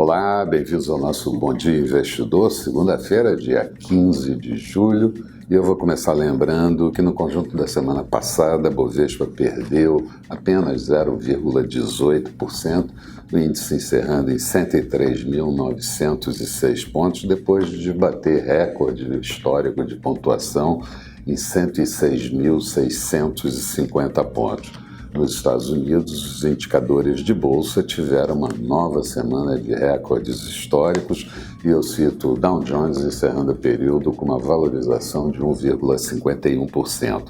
Olá, bem-vindos ao nosso Bom Dia Investidor, segunda-feira, dia 15 de julho, e eu vou começar lembrando que no conjunto da semana passada, a Bovespa perdeu apenas 0,18%, o índice encerrando em 103.906 pontos, depois de bater recorde histórico de pontuação em 106.650 pontos. Nos Estados Unidos, os indicadores de bolsa tiveram uma nova semana de recordes históricos e eu cito o Dow Jones encerrando o período com uma valorização de 1,51%.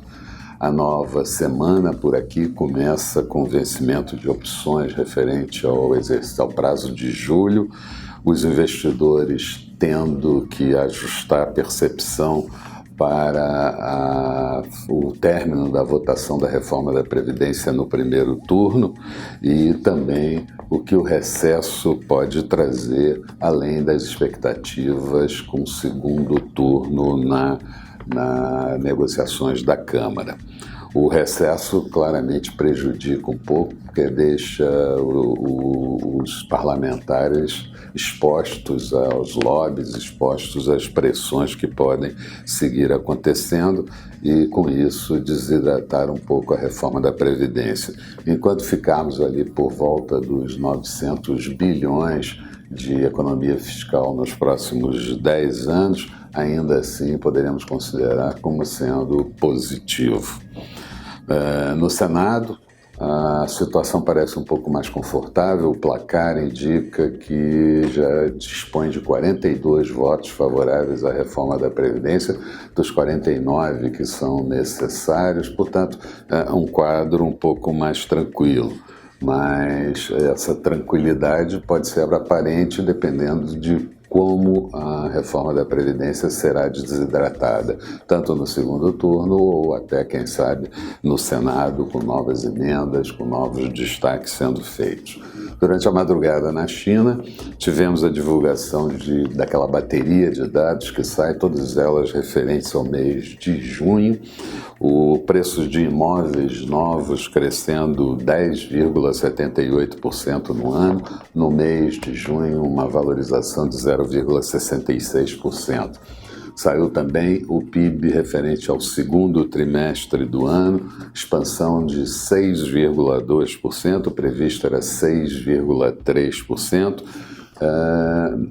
A nova semana por aqui começa com o vencimento de opções referente ao prazo de julho, os investidores tendo que ajustar a percepção para o término da votação da reforma da Previdência no primeiro turno e também o que o recesso pode trazer, além das expectativas com o segundo turno nas negociações da Câmara. O recesso claramente prejudica um pouco, porque deixa os parlamentares expostos aos lobbies, expostos às pressões que podem seguir acontecendo e, com isso, desidratar um pouco a reforma da Previdência. Enquanto ficarmos ali por volta dos 900 bilhões de economia fiscal nos próximos 10 anos, ainda assim poderemos considerar como sendo positivo. No Senado, a situação parece um pouco mais confortável, o placar indica que já dispõe de 42 votos favoráveis à reforma da Previdência, dos 49 que são necessários, portanto, é um quadro um pouco mais tranquilo. Mas essa tranquilidade pode ser aparente dependendo de como a reforma da Previdência será desidratada, tanto no segundo turno ou até, quem sabe, no Senado, com novas emendas, com novos destaques sendo feitos. Durante a madrugada na China, tivemos a divulgação daquela bateria de dados que sai, todas elas referentes ao mês de junho, o preço de imóveis novos crescendo 10,78% no ano, no mês de junho uma valorização de 0,66%. Saiu também o PIB referente ao segundo trimestre do ano, expansão de 6,2%, previsto era 6,3%,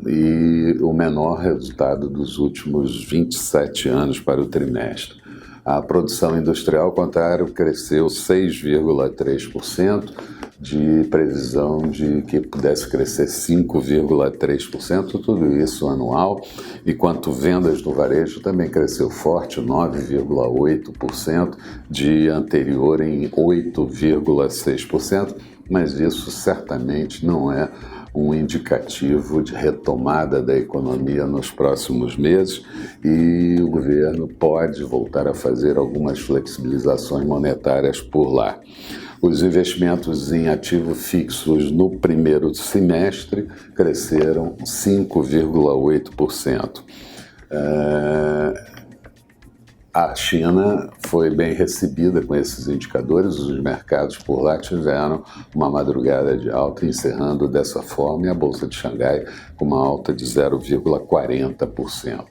e o menor resultado dos últimos 27 anos para o trimestre. A produção industrial, ao contrário, cresceu 6,3%, de previsão de que pudesse crescer 5,3%, tudo isso anual, enquanto vendas do varejo também cresceu forte, 9,8%, dia anterior em 8,6%, mas isso certamente não é um indicativo de retomada da economia nos próximos meses e o governo pode voltar a fazer algumas flexibilizações monetárias por lá. Os investimentos em ativos fixos no primeiro semestre cresceram 5,8%. A China foi bem recebida com esses indicadores, os mercados por lá tiveram uma madrugada de alta, encerrando dessa forma, e a Bolsa de Xangai com uma alta de 0,40%.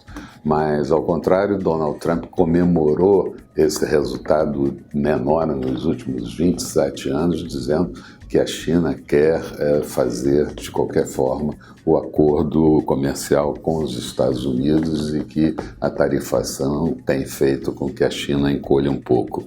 Mas, ao contrário, Donald Trump comemorou esse resultado menor nos últimos 27 anos, dizendo que a China quer fazer, de qualquer forma, o acordo comercial com os Estados Unidos e que a tarifação tem feito com que a China encolha um pouco.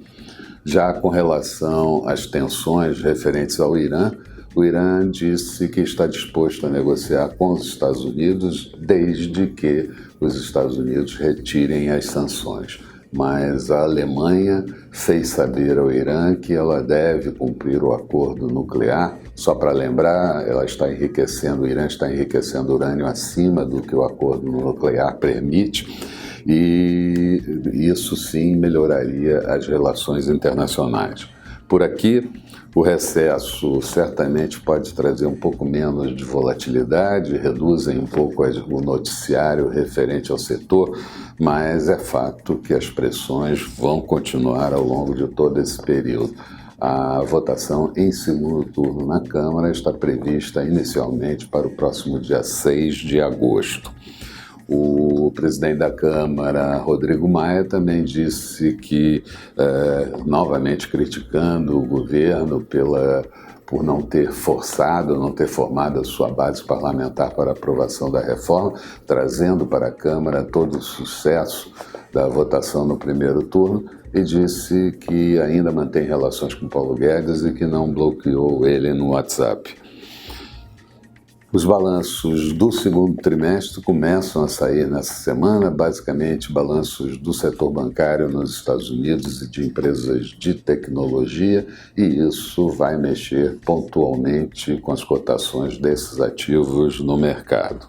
Já com relação às tensões referentes ao Irã, o Irã disse que está disposto a negociar com os Estados Unidos desde que os Estados Unidos retirem as sanções. Mas a Alemanha fez saber ao Irã que ela deve cumprir o acordo nuclear. Só para lembrar, o Irã está enriquecendo urânio acima do que o acordo nuclear permite, e isso sim melhoraria as relações internacionais. Por aqui, o recesso certamente pode trazer um pouco menos de volatilidade, reduzem um pouco o noticiário referente ao setor, mas é fato que as pressões vão continuar ao longo de todo esse período. A votação em segundo turno na Câmara está prevista inicialmente para o próximo dia 6 de agosto. O presidente da Câmara, Rodrigo Maia, também disse que, novamente criticando o governo por não ter forçado, não ter formado a sua base parlamentar para a aprovação da reforma, trazendo para a Câmara todo o sucesso da votação no primeiro turno, e disse que ainda mantém relações com Paulo Guedes e que não bloqueou ele no WhatsApp. Os balanços do segundo trimestre começam a sair nessa semana, basicamente balanços do setor bancário nos Estados Unidos e de empresas de tecnologia, e isso vai mexer pontualmente com as cotações desses ativos no mercado.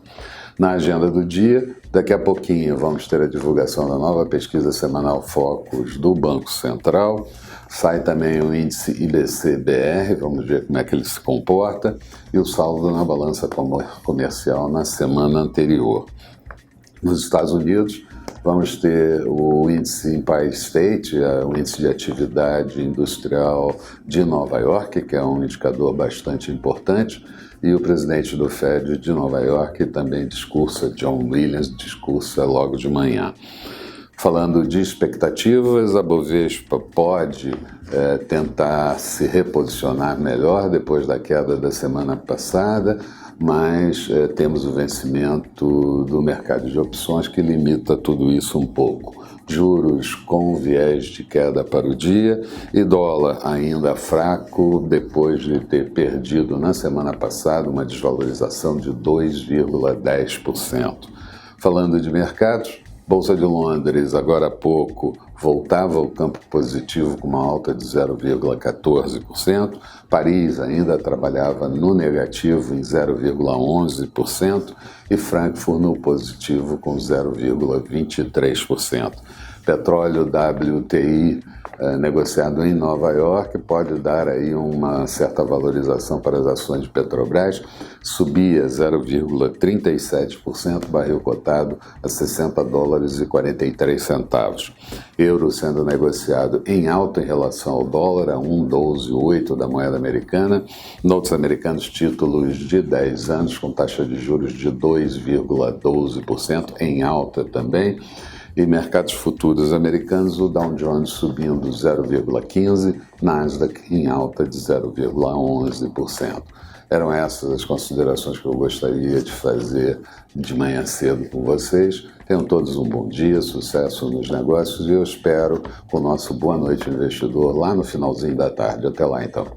Na agenda do dia, daqui a pouquinho vamos ter a divulgação da nova pesquisa semanal Focus do Banco Central. Sai também o índice IBC-BR, vamos ver como é que ele se comporta, e o saldo na balança comercial na semana anterior. Nos Estados Unidos, vamos ter o índice Empire State, o índice de atividade industrial de Nova York, que é um indicador bastante importante, e o presidente do Fed de Nova York também discursa, John Williams, discursa logo de manhã. Falando de expectativas, a Bovespa pode tentar se reposicionar melhor depois da queda da semana passada, mas temos o vencimento do mercado de opções que limita tudo isso um pouco. Juros com viés de queda para o dia e dólar ainda fraco depois de ter perdido na semana passada uma desvalorização de 2,10%. Falando de mercados, Bolsa de Londres, agora há pouco, voltava ao campo positivo com uma alta de 0,14%. Paris ainda trabalhava no negativo em 0,11% e Frankfurt no positivo com 0,23%. Petróleo WTI negociado em Nova York pode dar aí uma certa valorização para as ações de Petrobras, subia 0,37%, barril cotado a $60,43. Euro sendo negociado em alta em relação ao dólar, a 1,128 da moeda americana. Notes americanos, títulos de 10 anos com taxa de juros de 2,12%, em alta também. E mercados futuros americanos, o Dow Jones subindo 0,15%, Nasdaq em alta de 0,11%. Eram essas as considerações que eu gostaria de fazer de manhã cedo com vocês. Tenham todos um bom dia, sucesso nos negócios, e eu espero com o nosso Boa Noite Investidor lá no finalzinho da tarde. Até lá, então.